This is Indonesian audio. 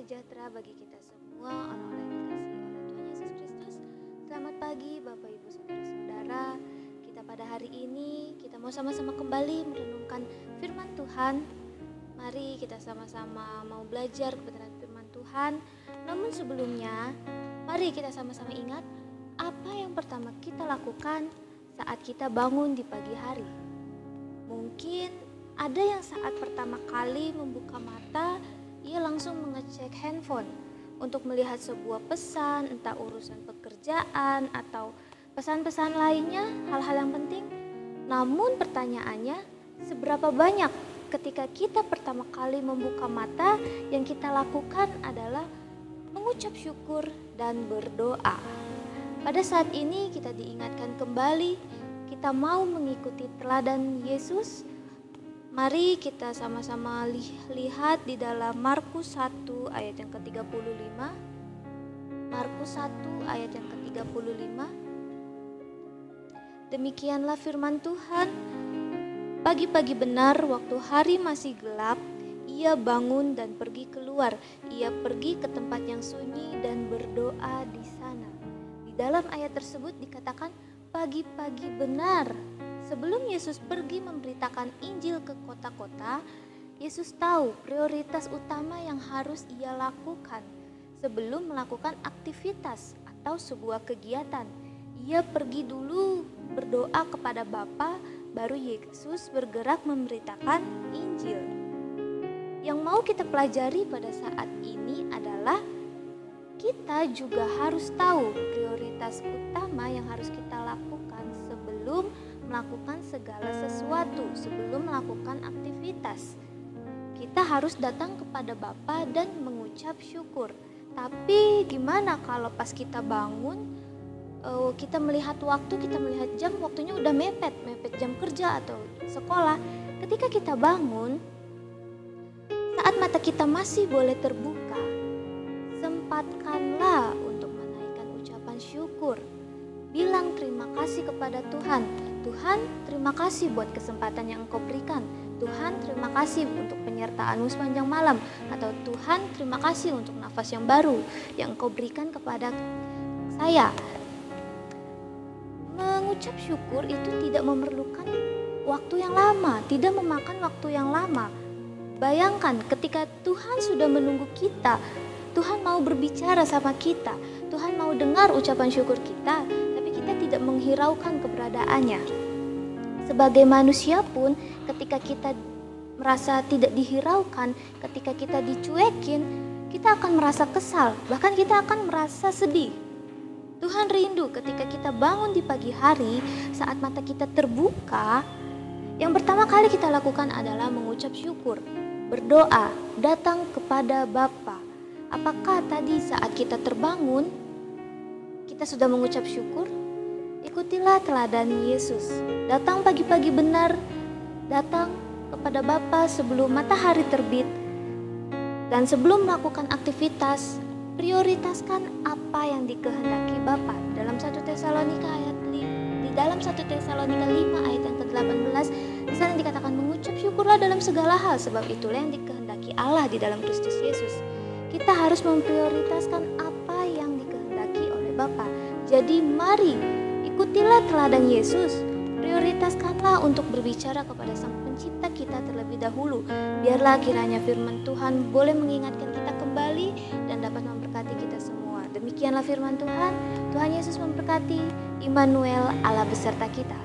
sejahtera bagi kita semua orang-orang yang dikasihi oleh Tuhan Yesus Kristus. Selamat pagi Bapak Ibu Saudara-saudara. Kita pada hari ini kita mau sama-sama kembali merenungkan firman Tuhan. Mari kita sama-sama mau belajar kebenaran firman Tuhan. Namun sebelumnya, mari kita sama-sama ingat apa yang pertama kita lakukan saat kita bangun di pagi hari. Mungkin ada yang saat pertama kali membuka mata, ia langsung mengecek handphone untuk melihat sebuah pesan, entah urusan pekerjaan atau pesan-pesan lainnya, hal-hal yang penting. Namun pertanyaannya, seberapa banyak ketika kita pertama kali membuka mata yang kita lakukan adalah mengucap syukur dan berdoa. Pada saat ini kita diingatkan kembali, kita mau mengikuti teladan Yesus. Mari kita sama-sama lihat di dalam Markus 1 ayat yang ke-35. Markus 1 ayat yang ke-35. Demikianlah firman Tuhan. Pagi-pagi benar waktu hari masih gelap, ia bangun dan pergi keluar. Ia pergi ke tempat yang sunyi dan berdoa di sana. Di dalam ayat tersebut dikatakan pagi-pagi benar. Sebelum Yesus pergi memberitakan Injil ke kota-kota, Yesus tahu prioritas utama yang harus ia lakukan sebelum melakukan aktivitas atau sebuah kegiatan. Ia pergi dulu berdoa kepada Bapa, baru Yesus bergerak memberitakan Injil. Yang mau kita pelajari pada saat ini adalah kita juga harus tahu prioritas utama yang harus kita lakukan sebelum melakukan segala sesuatu, sebelum melakukan aktivitas. Kita harus datang kepada Bapa dan mengucap syukur. Tapi gimana kalau pas kita bangun, kita melihat waktu, kita melihat jam, waktunya udah mepet jam kerja atau sekolah. Ketika kita bangun, saat mata kita masih boleh terbuka, sempatkanlah untuk menaikkan ucapan syukur. Bilang terima kasih kepada Tuhan. Tuhan, terima kasih buat kesempatan yang Engkau berikan. Tuhan, terima kasih untuk penyertaan-Mu sepanjang malam. Atau Tuhan, terima kasih untuk nafas yang baru yang Engkau berikan kepada saya. Mengucap syukur itu tidak memerlukan waktu yang lama, tidak memakan waktu yang lama. Bayangkan ketika Tuhan sudah menunggu kita, Tuhan mau berbicara sama kita, Tuhan mau dengar ucapan syukur kita, tapi kita tidak menghiraukan keberadaannya. Sebagai manusia pun, ketika kita merasa tidak dihiraukan, ketika kita dicuekin, kita akan merasa kesal, bahkan kita akan merasa sedih. Tuhan rindu ketika kita bangun di pagi hari, saat mata kita terbuka, yang pertama kali kita lakukan adalah mengucap syukur, berdoa, datang kepada Bapa. Apakah tadi saat kita terbangun, kita sudah mengucap syukur? Ikutilah teladan Yesus. Datang pagi-pagi benar, datang kepada Bapa sebelum matahari terbit. Dan sebelum melakukan aktivitas, prioritaskan apa yang dikehendaki Bapa. Dalam 1 Tesalonika 5 ayat yang ke-18, di sana dikatakan mengucap syukurlah dalam segala hal, sebab itulah yang dikehendaki Allah di dalam Kristus Yesus. Kita harus memprioritaskan apa yang dikehendaki oleh Bapa. Jadi mari ikutilah teladan Yesus. Prioritaskanlah untuk berbicara kepada Sang Pencipta kita terlebih dahulu. Biarlah kiranya firman Tuhan boleh mengingatkan kita kembali dan dapat memberkati kita semua. Demikianlah firman Tuhan. Tuhan Yesus memberkati. Immanuel, Allah beserta kita.